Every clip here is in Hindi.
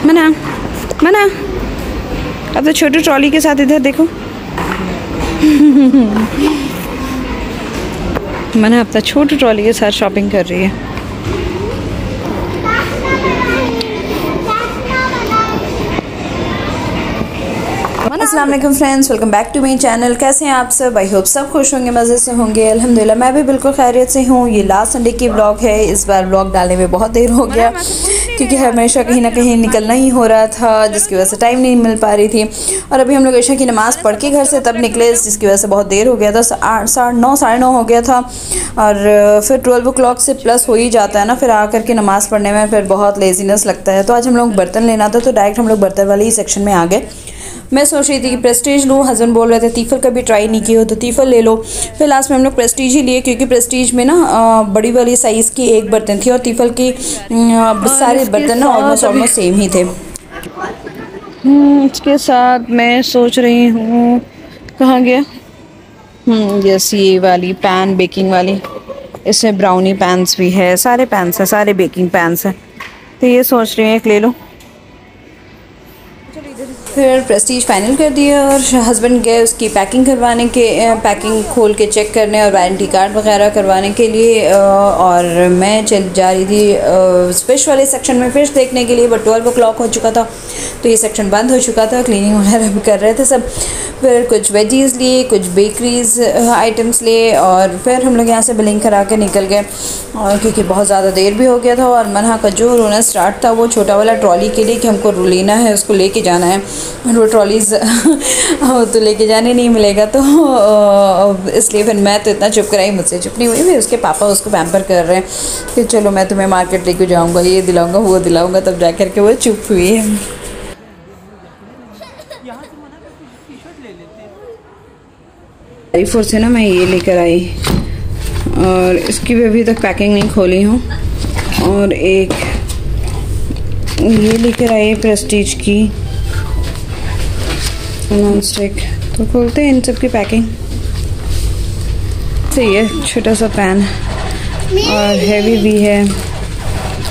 मना मना, अब तो छोटू ट्रॉली के साथ इधर देखो। मना अब तो छोटू ट्रॉली के साथ शॉपिंग कर रही है। अस्सलाम वालेकुम friends, welcome back to my channel. कैसे हैं आप सब? आई होप सब खुश होंगे, मज़े से होंगे। अल्हम्दुलिल्लाह मैं भी बिल्कुल खैरियत से हूँ। ये लास्ट संडे की व्लॉग है। इस बार व्लॉग डालने में बहुत देर हो गया क्योंकि हमेशा कहीं ना कहीं निकलना ही हो रहा था, जिसकी वजह से टाइम नहीं मिल पा रही थी। और अभी हम लोग ईशा की नमाज़ पढ़ के घर से तब निकले, जिसकी वजह से बहुत देर हो गया था। 8 साढ़े 9 हो गया था। और फिर 12 o'clock से प्लस हो ही जाता है ना, फिर आकर के नमाज़ पढ़ने में फिर बहुत लेजीनेस लगता है। तो आज हम लोग बर्तन लेना था, तो डायरेक्ट हम लोग बर्तन वाले ही सेक्शन में आ गए। मैं सोच रही थी कि प्रेस्टीज लूँ, हस्बैंड बोल रहे थे तीफल का भी ट्राई नहीं किया हो तो तीफल ले लो। फिर लास्ट में हम लोग प्रेस्टीज ही लिए, क्योंकि प्रेस्टीज में ना बड़ी वाली साइज़ की एक बर्तन थी और तीफल की सारे बर्तन ना ऑलमोस्ट सेम ही थे। इसके साथ मैं सोच रही हूँ, कहाँ गया, यस ये वाली पैन, बेकिंग वाली। इसमें ब्राउनी पैन्स भी है, सारे पैन्स हैं, सारे बेकिंग पैन्स हैं। तो ये सोच रही हूँ एक ले लो। फिर प्रेस्टीज फाइनल कर दिया और हस्बैंड गए उसकी पैकिंग करवाने के, पैकिंग खोल के चेक करने और वारंटी कार्ड वगैरह करवाने के लिए। और मैं चल जा रही थी फिश वाले सेक्शन में फ़िश देखने के लिए, बट 12 o'clock हो चुका था तो ये सेक्शन बंद हो चुका था। क्लीनिंग वगैरह भी कर रहे थे सब। फिर कुछ वेजीज़ लिए, कुछ बेकरीज आइटम्स लिए और फिर हम लोग यहाँ से बिलिंग करा के निकल गए। और क्योंकि बहुत ज़्यादा देर भी हो गया था और मनहा का जो रोना स्टार्ट था वो छोटा वाला ट्रॉली के लिए कि हमको लेना है, उसको लेके जाना है। और वो ट्रॉलीज़ तो लेके जाने नहीं मिलेगा, तो इसलिए फिर मैं तो इतना चुप कराई, मुझसे चुप नहीं हुई। फिर उसके पापा उसको पैम्पर कर रहे हैं कि चलो मैं तुम्हें मार्केट लेके जाऊँगा, ये दिलाऊँगा वो दिलाऊँगा, तब जा कर के वो चुप हुई है। कैरीफोर से ना मैं ये लेकर आई और इसकी भी अभी तक पैकिंग नहीं खोली हूँ। और एक ये लेकर आई प्रेस्टीज की नॉन स्टिक, तो खोलते हैं इन सब की पैकिंग। सही है, छोटा सा पैन और हैवी भी है,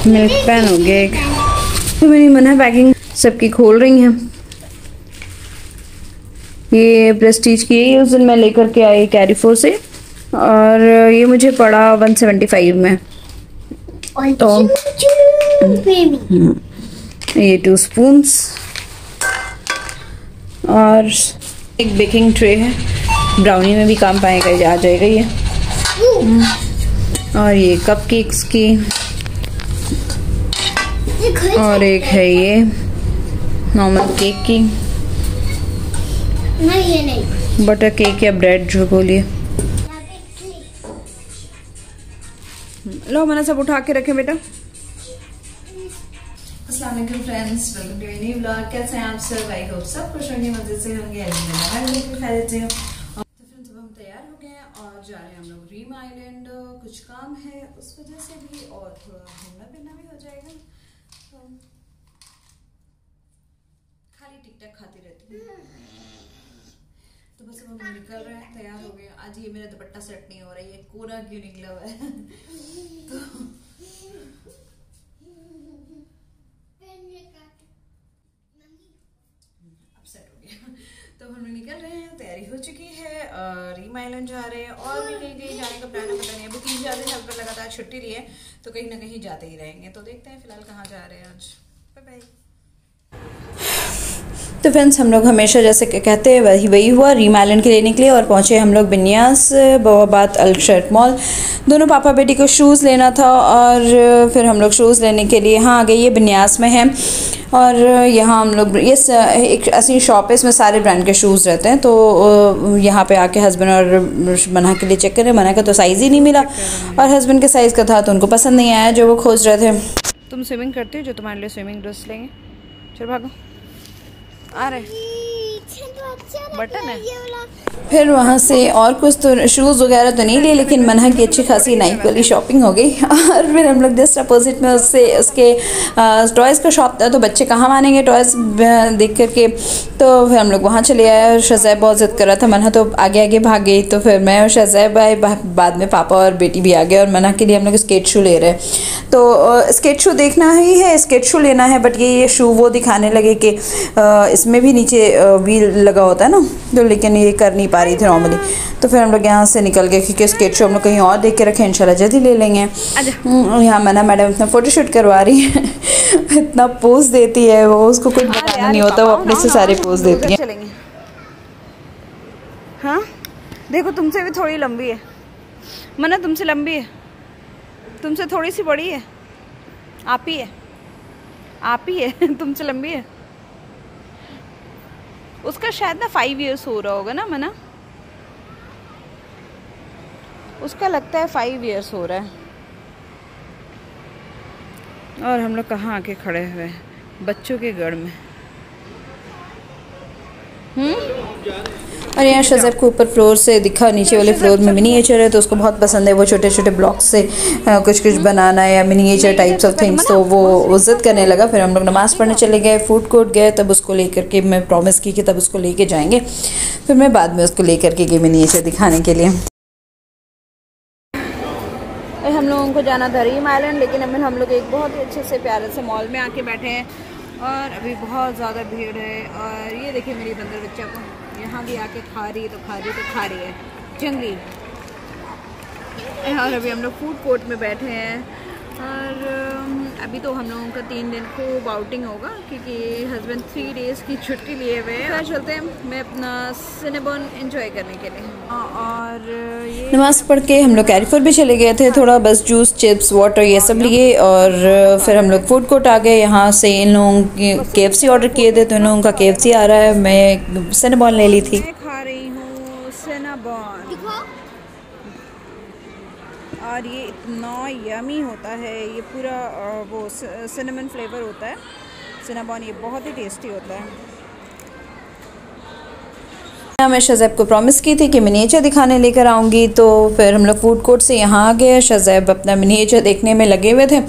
मिल्क पैन हो गया एक। तो मेरी मना पैकिंग सबकी खोल रही हैं। ये प्रेस्टीज की है, उस दिन मैं लेकर के आई कैरीफोर से और ये मुझे पड़ा 175 में। तो ये 2 स्पून्स और एक बेकिंग ट्रे है, ब्राउनी में भी काम पाएगा, ये आ जाएगा ये। और ये कप केक्स की, और एक है ये नॉर्मल केक की, नहीं बटर केक या ब्रेड जो बोलिए। लो मैंने सब उठा के रखे बेटा। अस्सलाम वालेकुम friends, welcome to new vlog. कैसे हैं आप सब? आई होप सब खुश होंगे, मजे से होंगे। मैं बिल्कुल खैरियत से हूं। तो फ्रेंड्स अब हम तैयार हो गए हैं और जा रहे हैं हम लोग रीम आइलैंड। कुछ काम है उस वजह से भी, और थोड़ा घूमना फिरना भी हो जाएगा। तो खाली टिक टैक खाती रहती हूँ। तो बस अब हम निकल रहे हैं, तैयार हो गए। आज ये मेरा दुपट्टा सेट नहीं हो रहा है, ये कोना क्यों निकला हुआ है। तो अब सेट हो गया। तो हम निकल रहे हैं, तैयारी हो चुकी है, रीम आइलैंड जा रहे हैं। और भी कहीं कहीं जाने का प्लान है, पता नहीं। अभी 3-4 दिन हम पर लगातार छुट्टी ली है, तो कहीं ना कहीं जाते ही रहेंगे। तो देखते हैं फिलहाल कहाँ जा रहे हैं आज। Bye bye. तो फ्रेंड्स हम लोग हमेशा जैसे कहते हैं वही हुआ, रीम आइलैंड के लिए निकले और पहुँचे हम लोग बिन्यास बात अल्शर्ट मॉल। दोनों पापा बेटी को शूज़ लेना था और फिर हम लोग शूज़ लेने के लिए यहाँ आ गए। ये बिन्यास में है और यहाँ हम लोग ये एक ऐसी शॉप है, इसमें सारे ब्रांड के शूज़ रहते हैं। तो यहाँ पे आके हस्बैंड और मना के लिए चेक करें। मना का तो साइज़ ही नहीं मिला और हस्बैंड के साइज़ का था तो उनको पसंद नहीं आया जो वो खोज रहे थे। तुम स्विमिंग करती हो, जो तुम्हारे लिए स्विमिंग ड्रेस लेंगे। चलो भागो, आ रहे बटन है। फिर वहाँ से और कुछ तो शूज़ वगैरह तो नहीं लिए, लेकिन मना की अच्छी खासी नाइक वाली शॉपिंग हो गई। और फिर हम लोग जस्ट अपोजिट में उसके टॉयज़ का शॉप था, तो बच्चे कहाँ मानेंगे टॉयज़ देख करके। तो फिर हम लोग वहाँ चले आए और शज़ैब बहुत ज़िद कर रहा था। मना तो आगे आगे भाग गई, तो फिर मैं और शज़ैब आए, बाद में पापा और बेटी भी आ गए। और मना के लिए हम लोग स्केट शू ले रहे हैं। तो स्केट शू देखना ही है, स्केट शू लेना है, बट ये शू वो दिखाने लगे कि इसमें भी नीचे व्हील लगा होता है ना, तो लेकिन ये कर नहीं पा रही थी नॉर्मली। तो फिर हम लोग यहाँ से निकल गए क्योंकि स्केट शो हम लोग कहीं और देख के रखे, इंशाल्लाह जल्दी ले लेंगे। यहाँ मना मैडम इतना फ़ोटोशूट करवा रही है। इतना पोज देती है वो, उसको कुछ बताना नहीं होता, वो अपने से सारे पोज देती है। चलेंगे। हाँ देखो, तुमसे भी थोड़ी लंबी है मना, तुमसे लंबी है, तुमसे थोड़ी सी बड़ी है, आप ही है तुमसे लंबी है। उसका शायद ना 5 इयर्स हो रहा होगा ना मना, उसका लगता है 5 इयर्स हो रहा है। और हम लोग कहाँ आके खड़े हुए हैं, बच्चों के गढ़ में। और यहाँ शज़ैब को ऊपर फ्लोर से दिखा, नीचे वाले फ्लोर में मिनीएचर है, तो उसको बहुत पसंद है। वो छोटे छोटे ब्लॉक्स से कुछ बनाना या मिनीएचर टाइप्स ऑफ थिंग्स, तो वो ज़िद करने लगा। फिर हम लोग नमाज़ पढ़ने चले गए, फूड कोर्ट गए, तब उसको लेकर के मैं प्रॉमिस की कि तब उसको लेके जाएंगे। फिर मैं बाद में उसको लेकर के गई मिनीएचर दिखाने के लिए। हम लोगों को जाना था रीम आइलैंड, लेकिन अभी हम लोग एक बहुत ही अच्छे से प्यारे से मॉल में आके बैठे हैं और अभी बहुत ज़्यादा भीड़ है। और ये देखिए मेरी बंदर बच्चा को यहाँ भी आके खा रही है जंगली। और अभी हम लोग फूड कोर्ट में बैठे हैं और अभी तो हम लोगों का 3 दिन खूब आउटिंग होगा क्योंकि हस्बैंड 3 डेज़ की छुट्टी लिए हुए हैं। चलते हैं मैं अपना सिनेबॉन एंजॉय करने के लिए। और ये नमाज़ पढ़ के हम लोग कैरीफोर भी चले गए थे, थोड़ा बस जूस चिप्स वाटर ये सब लिए। और फिर हम लोग फूड कोर्ट आ गए। यहाँ से इन लोगों की KFC ऑर्डर किए थे, तो इन लोगों का KFC आ रहा है। मैं सिनेबॉन ले ली थी। मैं खा रही हूँ सिनेबॉन और ये इतना यमी होता है, ये पूरा वो सिनेमन फ्लेवर होता है सिनेबॉन, ये बहुत ही टेस्टी होता है। मैं शज़ैब को प्रॉमिस की थी कि मिनीएचर दिखाने लेकर आऊँगी, तो फिर हम लोग फूड कोर्ट से यहाँ आ गए। शज़ैब अपना मिनीएचर देखने में लगे हुए थे,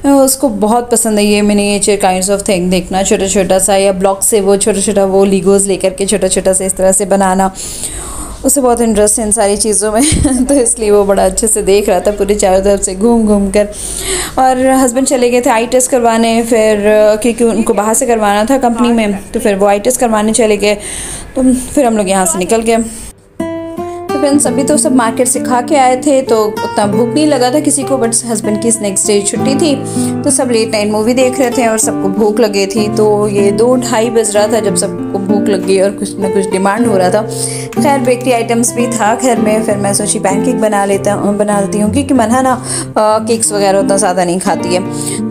उसको बहुत पसंद है ये मिनीएचर काइंड्स ऑफ थिंग देखना, छोटा छोटा सा या ब्लॉक से वो छोटा छोटा वो लीगोज़ लेकर के छोटा छोटा से इस तरह से बनाना, उसे बहुत इंटरेस्ट है इन सारी चीज़ों में। तो इसलिए वो बड़ा अच्छे से देख रहा था पूरी चारों तरफ से घूम घूम कर। और हस्बैंड चले गए थे आई टेस्ट करवाने, फिर क्योंकि उनको बाहर से करवाना था कंपनी में, तो फिर वो आई टेस्ट करवाने चले गए। तो फिर हम लोग यहाँ से निकल गए। तो फ्रेंड्स अभी तो सब मार्केट से खा के आए थे, तो उतना भूख नहीं लगा था किसी को, बट हस्बैंड की नेक्स्ट डे छुट्टी थी, तो सब लेट नाइट मूवी देख रहे थे और सबको भूख लगी थी। तो ये 2-2:30 बज रहा था जब सबको भूख लग गई और कुछ ना कुछ डिमांड हो रहा था। खैर बेकरी आइटम्स भी था घर में, फिर मैं सोची पैनकेक बना लेती हूँ क्योंकि मना ना केक्स वगैरह उतना ज़्यादा नहीं खाती है,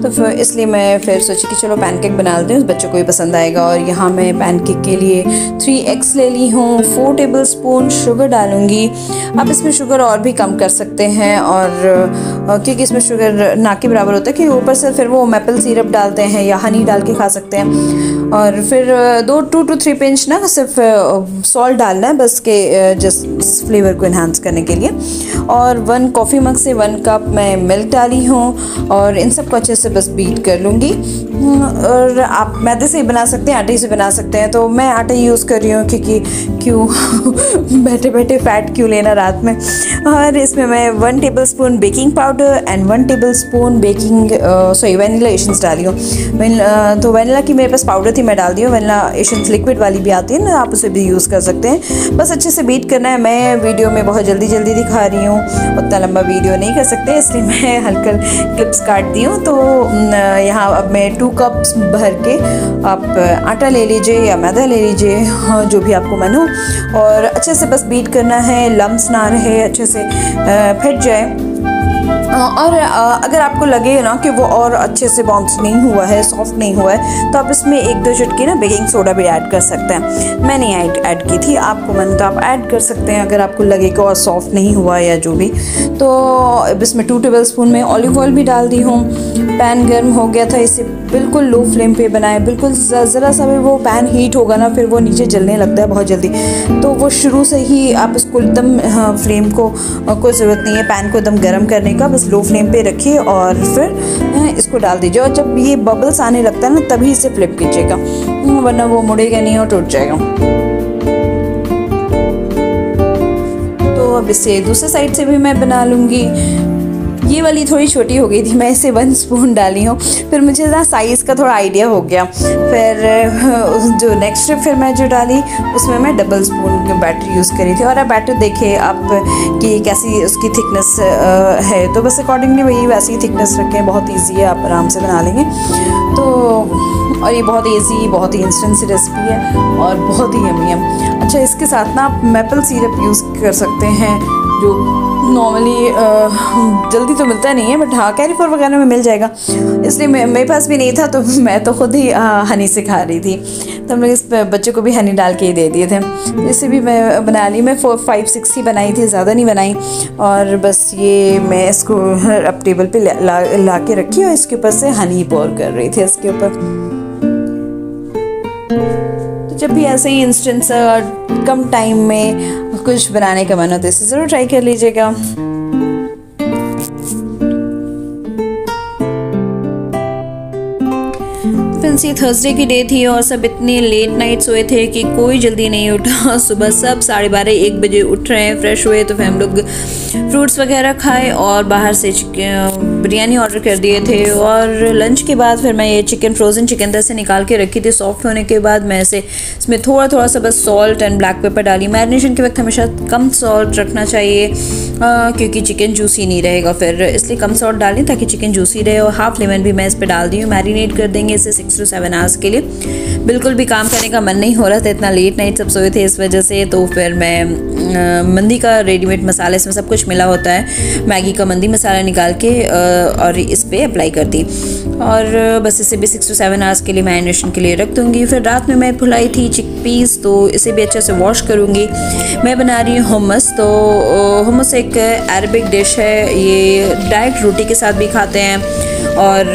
तो फिर इसलिए मैं फिर सोची कि चलो पैनकेक बना लेती हूँ, बच्चों को भी पसंद आएगा। और यहाँ मैं पैनकेक के लिए 3 एग्स ले ली हूँ, 4 टेबलस्पून शुगर डालूँगी। आप इसमें शुगर और भी कम कर सकते हैं, और क्योंकि इसमें शुगर ना के बराबर होता है कि ऊपर से फिर वो मैपल सिरप डालते हैं या हनी डाल के खा सकते हैं। और फिर 2 to 3 पिंच ना सिर्फ सॉल्ट डालना है बस के जस्ट फ्लेवर को इन्हांस करने के लिए। और 1 कॉफ़ी मग से 1 कप मैं मिल्क डाली हूँ और इन सब को अच्छे से बस बीट कर लूँगी। और आप मैदे से ही बना सकते हैं, आटे से बना सकते हैं, तो मैं आटा यूज़ कर रही हूँ क्योंकि क्यों बैठे बैठे फ़ैट क्यों लेना रात में। और इसमें मैं 1 tablespoon baking powder and 1 tablespoon vanilla essence डाली हूँ। तो वनीला की मेरे पास पाउडर थी, मैं डाल दी हूँ। वनीला एसेंस लिक्विड वाली भी आती है ना, आप उसे भी यूज़ कर सकते हैं। बस अच्छे से बीट करना है। मैं वीडियो में बहुत जल्दी दिखा रही हूँ, उतना लंबा वीडियो नहीं कर सकते, इसलिए मैं हल्का क्लिप्स काट दी हूँ। तो यहाँ अब मैं 2 कप्स भर के आप आटा ले लीजिए या मैदा ले लीजिए, जो भी आपको मन हो, और अच्छे से बस बीट करना है, लम्स ना रहे, अच्छे से फट जाए। और अगर आपको लगे ना कि वो और अच्छे से बाउंस नहीं हुआ है, सॉफ्ट नहीं हुआ है, तो आप इसमें 1-2 चुटकी ना बेकिंग सोडा भी ऐड कर सकते हैं। मैंने ऐड की थी, आपको मन तो आप ऐड कर सकते हैं अगर आपको लगे कि और सॉफ्ट नहीं हुआ या जो भी। तो इसमें 2 टेबलस्पून में ऑलिव ऑयल भी डाल दी हूँ। पैन गर्म हो गया था, इसे बिल्कुल लो फ्लेम पे बनाएं। बिल्कुल ज़रा सा भी वो पैन हीट होगा ना, फिर वो नीचे जलने लगता है बहुत जल्दी। तो वो शुरू से ही आप इसको एकदम फ्लेम को कोई ज़रूरत नहीं है पैन को एकदम गर्म करने का, बस लो फ्लेम पे रखिए और फिर इसको डाल दीजिए। और जब ये बबल्स आने लगता है ना, तभी इसे फ्लिप कीजिएगा, वरना वो मुड़ेगा नहीं और टूट जाएगा। तो अब इसे दूसरे साइड से भी मैं बना लूँगी। ये वाली थोड़ी छोटी हो गई थी, मैं इसे 1 स्पून डाली हूँ। फिर मुझे ना साइज़ का थोड़ा आइडिया हो गया। फिर जो नेक्स्ट ट्रिप फिर मैं जो डाली उसमें मैं डबल स्पून की बैटर यूज़ करी थी। और अब बैटर देखिए आप कि कैसी उसकी थिकनेस है, तो बस अकॉर्डिंगली वही वैसी थिकनेस रखें। बहुत ईजी है, आप आराम से बना लेंगे। तो और ये बहुत ईजी, बहुत ही इंस्टेंट सी रेसिपी है और बहुत ही यम्मी है। अच्छा, इसके साथ ना आप मैपल सिरप यूज़ कर सकते हैं, जो नॉर्मली जल्दी तो मिलता नहीं है, बट हाँ कैरीफोर वगैरह में मिल जाएगा। इसलिए मेरे पास भी नहीं था, तो मैं तो खुद ही हनी से खा रही थी। तो हम लोग इस बच्चों को भी हनी डाल के ही दे दिए थे। इसे भी मैं बना ली। मैं 4-5-6 ही बनाई थी, ज़्यादा नहीं बनाई। और बस ये मैं इसको अब टेबल पे ला के रखी और इसके ऊपर से हनी पोर कर रही थी इसके ऊपर। तो जब भी ऐसे ही इंस्टेंट कम टाइम में कुछ बनाने का मन हो तो इसे ज़रूर ट्राई कर लीजिएगा। फैंसी थर्सडे की डे थी और सब इतने लेट नाइट सोए थे कि कोई जल्दी नहीं उठा। सुबह सब 12:30-1 बजे उठ रहे हैं, फ्रेश हुए। तो फिर हम लोग फ्रूट्स वगैरह खाए और बाहर से बिरयानी ऑर्डर कर दिए थे। और लंच के बाद फिर मैं ये फ्रोज़न चिकन अंदर से निकाल के रखी थी। सॉफ्ट होने के बाद मैं इसमें थोड़ा सा बस सॉल्ट एंड ब्लैक पेपर डाली। मैरिनेशन के वक्त हमेशा कम सॉल्ट रखना चाहिए क्योंकि चिकन जूसी नहीं रहेगा, फिर इसलिए कम सॉल्ट डालें ताकि चिकन जूसी रहे। और हाफ लेमन भी मैं इस पर डाल दी हूँ। मैरिनेट कर देंगे इसे 6 to 7 आवर्स के लिए। बिल्कुल भी काम करने का मन नहीं हो रहा था, इतना लेट नाइट सब सोए थे इस वजह से। तो फिर मैं मंदी का रेडीमेड मसाला, इसमें सब कुछ मिला होता है, मैगी का मंदी मसाला निकाल के और इस पर अप्लाई कर दी। और बस इसे भी 6 to 7 आवर्स के लिए मैरिनेशन के लिए रख दूँगी। फिर रात में मैं फुलाई थी चिकपीस, तो इसे भी अच्छे से वॉश करूँगी। मैं बना रही हूँ hummus। तो hummus एक अरबिक डिश है, ये डायरेक्ट रोटी के साथ भी खाते हैं और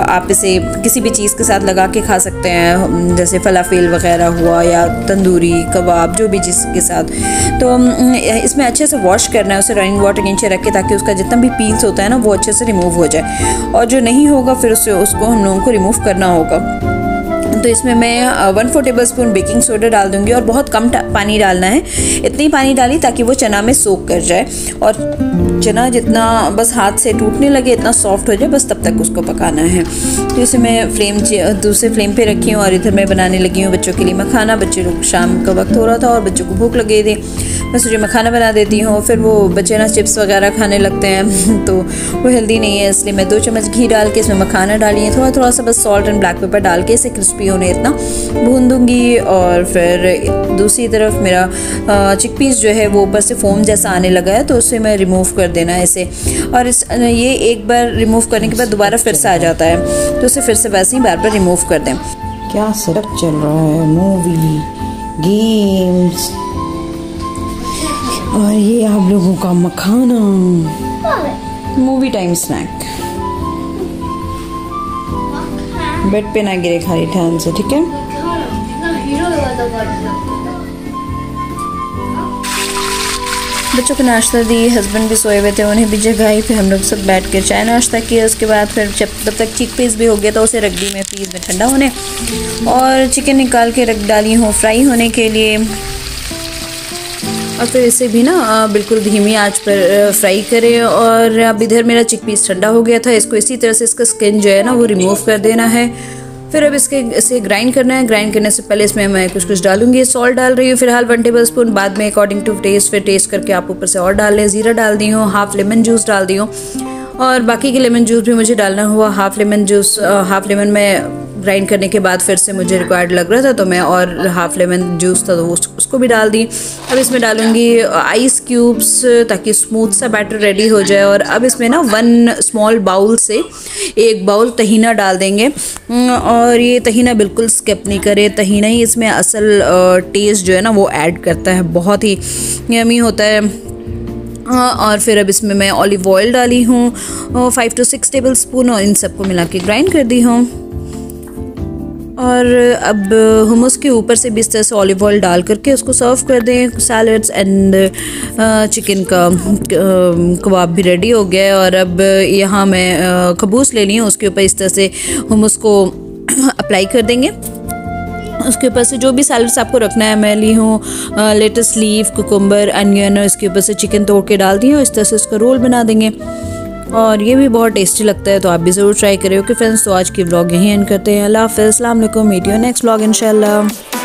आप इसे किसी भी चीज़ के साथ लगा के खा सकते हैं, जैसे फलाफेल वगैरह हुआ या तंदूरी कबाब, जो भी चीज़ के साथ। तो इसमें अच्छे से वॉश करना है, उसे रनिंग वाटर के नीचे रख के, ताकि उसका जितना भी पील्स होता है ना वो अच्छे से रिमूव हो जाए। और जो नहीं होगा फिर उसको हम लोगों को रिमूव करना होगा। तो इसमें मैं 1/4 टेबलस्पून बेकिंग सोडा डाल दूंगी और बहुत कम पानी डालना है। इतनी पानी डाली ताकि वो चना में सोक कर जाए और चना जितना बस हाथ से टूटने लगे इतना सॉफ्ट हो जाए, बस तब तक उसको पकाना है। तो इसे मैं दूसरे फ्लेम पे रखी हूँ और इधर मैं बनाने लगी हूँ बच्चों के लिए मखाना। बच्चे लोग शाम का वक्त हो रहा था और बच्चों को भूख लगी थी, मैं सोची मखाना बना देती हूँ। फिर वो बच्चे ना चिप्स वगैरह खाने लगते हैं तो वो हेल्दी नहीं है, इसलिए मैं 2 चम्मच घी डाल के इसमें मखाना डाली है। थोड़ा सा बस सॉल्ट एंड ब्लैक पेपर डाल के इसे क्रिस्पी होने इतना भून दूँगी। और फिर दूसरी तरफ मेरा चिकपीस जो है वो ऊपर से फोम जैसा आने लगा है, तो उसे मैं रिमूव कर देना है इसे। और ये एक बार रिमूव करने के बाद दोबारा फिर से आ जाता है, तो उसे फिर से वैसे ही बार बार रिमूव कर दें। क्या सब चल रहा है, मूवी, गेम्स और ये आप लोगों का मखाना, मूवी टाइम स्नैक। बेड पे ना गिरे खाली ध्यान से, ठीक है। बच्चों को नाश्ता दी, हस्बैंड भी सोए हुए थे, उन्हें भी जगाई। फिर हम लोग सब बैठ कर चाय नाश्ता किया। उसके बाद फिर जब तक चिकपीस भी हो गया तो उसे रख दी मैं फ्रीज में ठंडा होने, और चिकन निकाल के रख डाली हूँ फ्राई होने के लिए। और फिर इसे भी ना बिल्कुल धीमी आंच पर फ्राई करें। और अब इधर मेरा चिकपीस ठंडा हो गया था, इसको इसी तरह से इसका स्किन जो है ना वो रिमूव कर देना है। फिर अब इसे ग्राइंड करना है। ग्राइंड करने से पहले इसमें मैं कुछ डालूंगी। सॉल्ट डाल रही हूँ फिलहाल 1 टेबलस्पून, बाद में अकॉर्डिंग टू टेस्ट, फिर टेस्ट करके आप ऊपर से और डाल लें। ज़ीरा डाल दी हूँ, हाफ लेमन जूस डाल दी हूँ और बाकी के लेमन जूस भी मुझे डालना हुआ। हाफ़ लेमन में ग्राइंड करने के बाद फिर से मुझे रिक्वायर्ड लग रहा था तो मैं और हाफ़ लेमन जूस था तो उसको भी डाल दी। अब इसमें डालूँगी आइस क्यूब्स ताकि स्मूथ सा बैटर रेडी हो जाए। और अब इसमें ना 1 स्मॉल बाउल से 1 बाउल तहीना डाल देंगे। और ये तहीना बिल्कुल स्किप नहीं करे, तहीना ही इसमें असल टेस्ट जो है ना वो ऐड करता है, बहुत ही यमी होता है। और फिर अब इसमें मैं ऑलिव ऑयल डाली हूँ 5 to 6 टेबल स्पून और इन सबको मिला के ग्राइंड कर दी हूँ। और अब हुमस के ऊपर से भी इस तरह से ऑलिव ऑयल डाल करके उसको सर्व कर दें। सैलड्स एंड चिकन का कबाब भी रेडी हो गया है। और अब यहाँ मैं खबूस ले ली हूँ, उसके ऊपर इस तरह से हुमस को अप्लाई कर देंगे। उसके ऊपर से जो भी सैलड्स आपको रखना है, मैं ली हूँ लेटस लीफ, कुकुम्बर, अनियन, और इसके ऊपर से चिकन तोड़ के डाल दी हूँ। इस तरह से उसका रोल बना देंगे और ये भी बहुत टेस्टी लगता है, तो आप भी ज़रूर ट्राई करें। ओके फ्रेंड्स, तो आज की व्लॉग यहीं एंड करते हैं। अल्लाह हाफ़िज़, अस्सलाम वालेकुम, मीट यू नेक्स्ट व्लॉग इंशाल्लाह।